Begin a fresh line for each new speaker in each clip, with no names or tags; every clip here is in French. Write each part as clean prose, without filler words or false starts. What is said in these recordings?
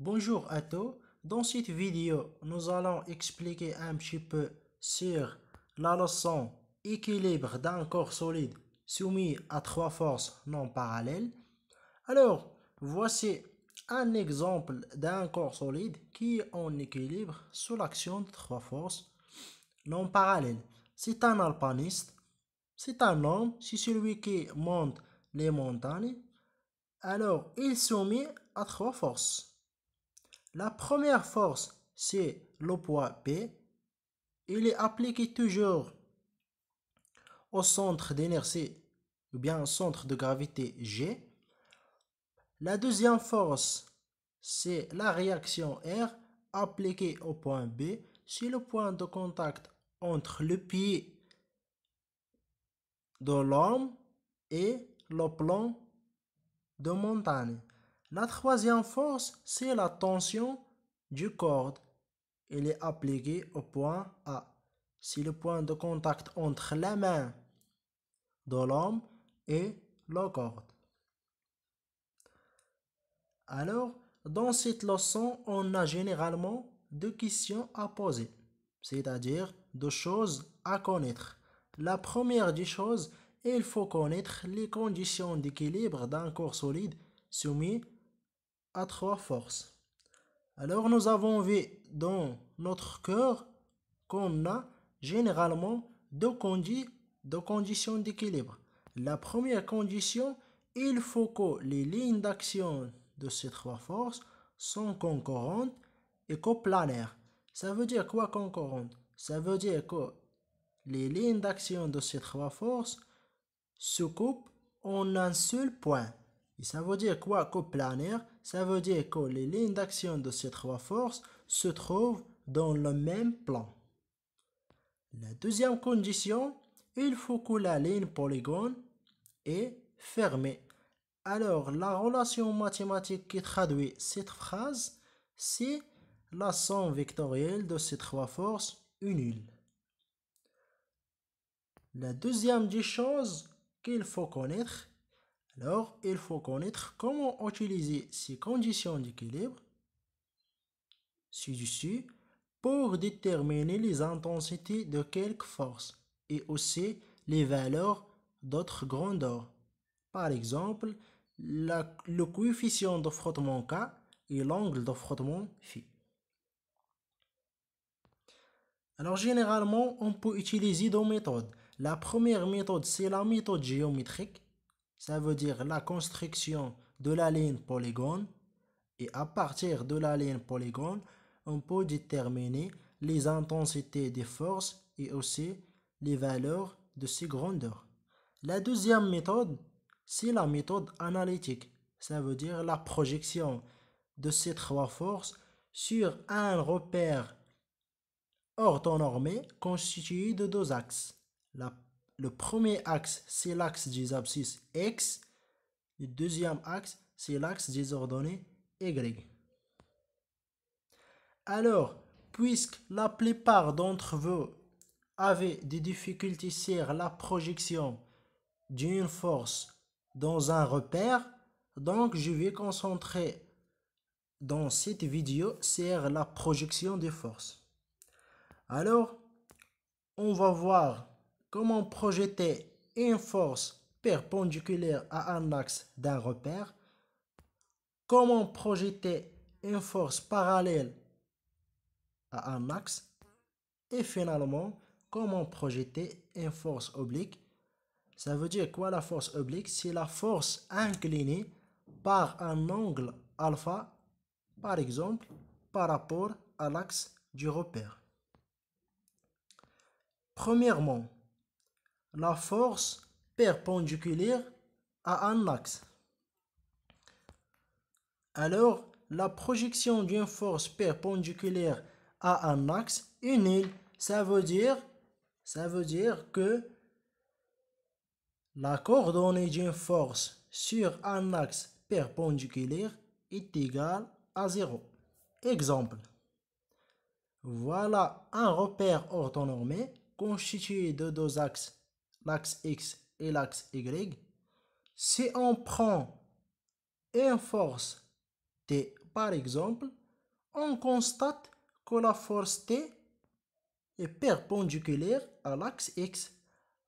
Bonjour à tous. Dans cette vidéo, nous allons expliquer un petit peu sur la leçon équilibre d'un corps solide soumis à trois forces non parallèles. Alors, voici un exemple d'un corps solide qui est en équilibre sous l'action de trois forces non parallèles. C'est un alpiniste, c'est un homme, c'est celui qui monte les montagnes. Alors, il est soumis à trois forces. La première force, c'est le poids P. Il est appliqué toujours au centre d'énergie ou bien au centre de gravité G. La deuxième force, c'est la réaction R appliquée au point B. C'est le point de contact entre le pied de l'homme et le plan de montagne. La troisième force, c'est la tension du corde. Il est appliqué au point A. C'est le point de contact entre la main de l'homme et la corde. Alors, dans cette leçon, on a généralement deux questions à poser, c'est-à-dire deux choses à connaître. La première des choses, il faut connaître les conditions d'équilibre d'un corps solide soumis à trois forces. Alors nous avons vu dans notre cœur qu'on a généralement deux conditions d'équilibre. La première condition, il faut que les lignes d'action de ces trois forces sont concurrentes et coplanaires. Ça veut dire quoi concurrentes? Ça veut dire que les lignes d'action de ces trois forces se coupent en un seul point. Et ça veut dire quoi coplanaire? Ça veut dire que les lignes d'action de ces trois forces se trouvent dans le même plan. La deuxième condition, il faut que la ligne polygone est fermée. Alors, la relation mathématique qui traduit cette phrase, c'est la somme vectorielle de ces trois forces est nulle. La deuxième des choses qu'il faut connaître, alors il faut connaître comment utiliser ces conditions d'équilibre ci-dessus pour déterminer les intensités de quelques forces et aussi les valeurs d'autres grandeurs. Par exemple, le coefficient de frottement K et l'angle de frottement Φ. Alors généralement, on peut utiliser deux méthodes. La première méthode, c'est la méthode géométrique. Ça veut dire la construction de la ligne polygone. Et à partir de la ligne polygone, on peut déterminer les intensités des forces et aussi les valeurs de ces grandeurs. La deuxième méthode, c'est la méthode analytique. Ça veut dire la projection de ces trois forces sur un repère orthonormé constitué de deux axes. Le premier axe, c'est l'axe des abscisses X. Le deuxième axe, c'est l'axe des ordonnées Y. Alors, puisque la plupart d'entre vous avaient des difficultés sur la projection d'une force dans un repère, donc je vais concentrer dans cette vidéo sur la projection des forces. Alors, on va voir comment projeter une force perpendiculaire à un axe d'un repère, comment projeter une force parallèle à un axe et finalement comment projeter une force oblique. Ça veut dire quoi la force oblique? C'est la force inclinée par un angle alpha, par exemple, par rapport à l'axe du repère. Premièrement, la force perpendiculaire à un axe. Alors, la projection d'une force perpendiculaire à un axe est nulle. Ça veut dire que la coordonnée d'une force sur un axe perpendiculaire est égale à 0. Exemple. Voilà un repère orthonormé constitué de deux axes, l'axe X et l'axe Y. Si on prend une force T par exemple, on constate que la force T est perpendiculaire à l'axe X.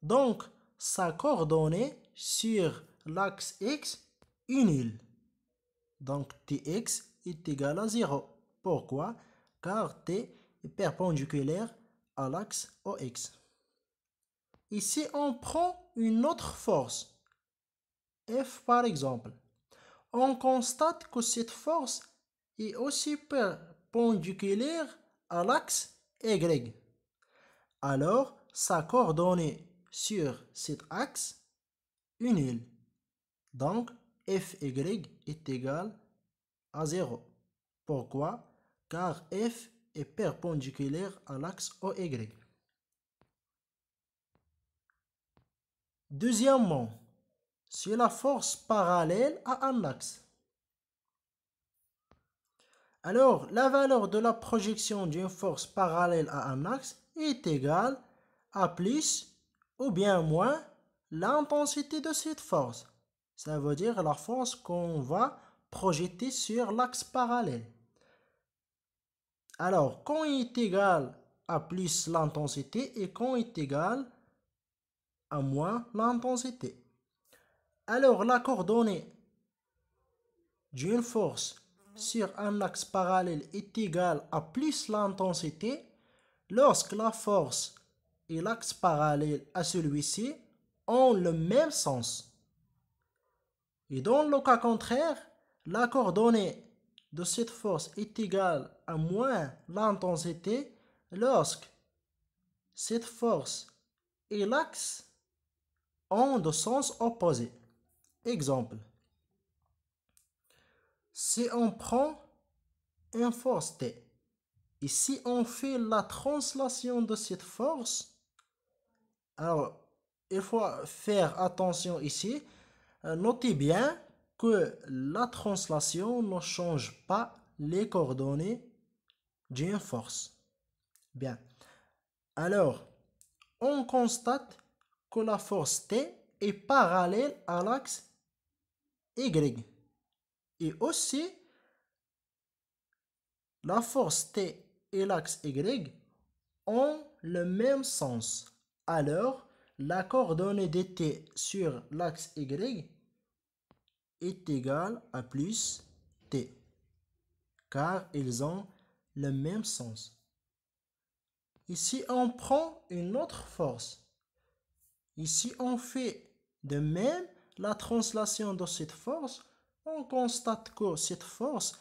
Donc, sa coordonnée sur l'axe X est nulle. Donc, Tx est égal à 0. Pourquoi? Car T est perpendiculaire à l'axe OX. Ici, on prend une autre force, F par exemple. On constate que cette force est aussi perpendiculaire à l'axe Y. Alors, sa coordonnée sur cet axe est nulle. Donc, Fy est égal à 0. Pourquoi? Car F est perpendiculaire à l'axe OY. Deuxièmement, c'est la force parallèle à un axe. Alors, la valeur de la projection d'une force parallèle à un axe est égale à plus ou bien moins l'intensité de cette force. Ça veut dire la force qu'on va projeter sur l'axe parallèle. Alors, quand est égal à plus l'intensité et quand est égal à moins l'intensité. Alors, la coordonnée d'une force sur un axe parallèle est égale à plus l'intensité lorsque la force et l'axe parallèle à celui-ci ont le même sens. Et dans le cas contraire, la coordonnée de cette force est égale à moins l'intensité lorsque cette force et l'axe ont de sens opposés. Exemple. Si on prend une force T et si on fait la translation de cette force, alors il faut faire attention ici. Notez bien que la translation ne change pas les coordonnées d'une force. Bien. Alors, on constate que la force T est parallèle à l'axe Y. Et aussi, la force T et l'axe Y ont le même sens. Alors, la coordonnée de T sur l'axe Y est égale à plus T, car ils ont le même sens. Ici, on prend une autre force. Ici, on fait de même la translation de cette force. On constate que cette force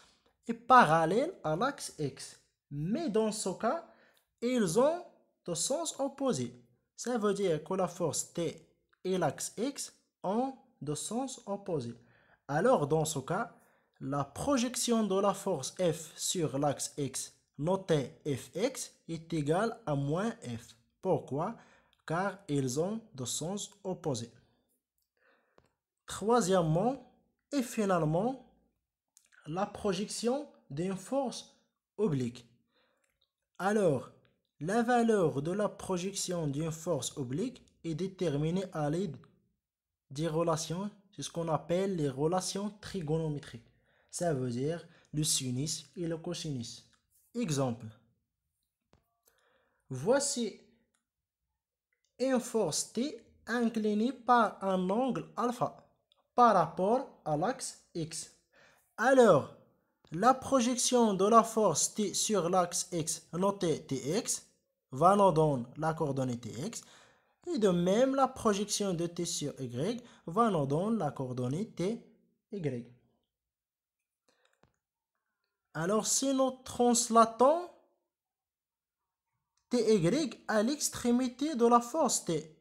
est parallèle à l'axe X. Mais dans ce cas, ils ont de sens opposés. Ça veut dire que la force T et l'axe X ont de sens opposés. Alors, dans ce cas, la projection de la force F sur l'axe X, notée Fx, est égale à moins F. Pourquoi? Car ils ont de sens opposés. Troisièmement et finalement, la projection d'une force oblique. Alors, la valeur de la projection d'une force oblique est déterminée à l'aide des relations, c'est ce qu'on appelle les relations trigonométriques. Ça veut dire le sinus et le cosinus. Exemple. Voici une force T inclinée par un angle alpha par rapport à l'axe X. Alors, la projection de la force T sur l'axe X, notée Tx, va nous donner la coordonnée Tx. Et de même, la projection de T sur Y va nous donner la coordonnée Ty. Alors, si nous translatons Ty à l'extrémité de la force T,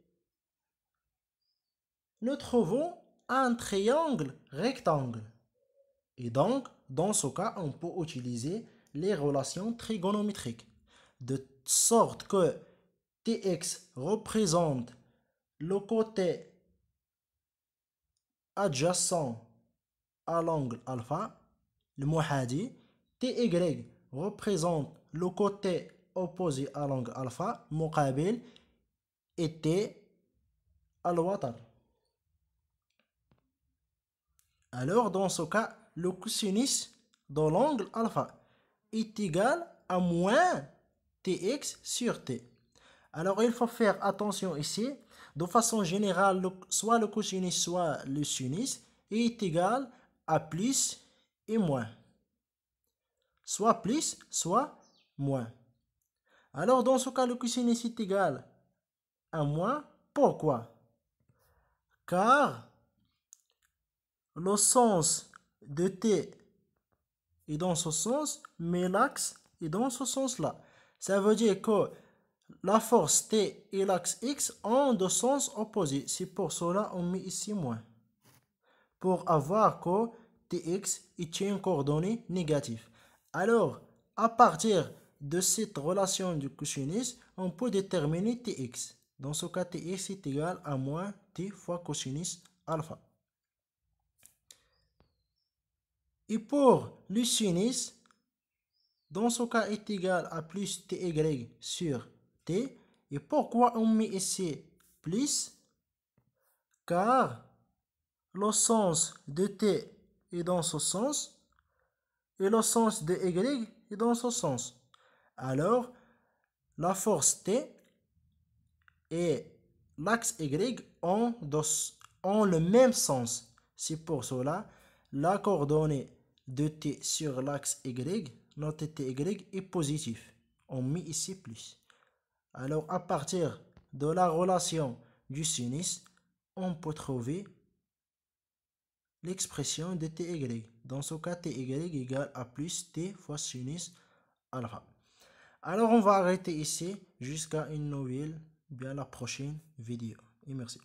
nous trouvons un triangle rectangle. Et donc, dans ce cas, on peut utiliser les relations trigonométriques. De sorte que Tx représente le côté adjacent à l'angle alpha, le muhadi. Ty représente le côté opposé à l'angle alpha, muqabil, et T al-watar. Alors, dans ce cas, le cosinus de l'angle alpha est égal à moins tx sur t. Alors, il faut faire attention ici. De façon générale, soit le cosinus, soit le sinus est égal à plus et moins. Soit plus, soit moins. Alors, dans ce cas, le cosinus est égal à moins. Pourquoi? Car le sens de t est dans ce sens, mais l'axe est dans ce sens-là. Ça veut dire que la force T et l'axe X ont deux sens opposés. C'est pour cela qu'on met ici moins. Pour avoir que Tx est une coordonnée négative. Alors, à partir de cette relation du cosinus, on peut déterminer Tx. Dans ce cas, Tx est égal à moins T fois cosinus alpha. Et pour le sinus, dans ce cas est égal à plus Ty sur T. Et pourquoi on met ici plus? Car le sens de T est dans ce sens et le sens de Y est dans ce sens. Alors, la force T et l'axe Y ont le même sens. C'est pour cela la coordonnée de T sur l'axe Y, notre Ty est positif. On met ici plus. Alors, à partir de la relation du sinus, on peut trouver l'expression de Ty. Dans ce cas, Ty égale à plus T fois sinus alpha. Alors, on va arrêter ici jusqu'à une nouvelle, bien la prochaine vidéo. Et merci.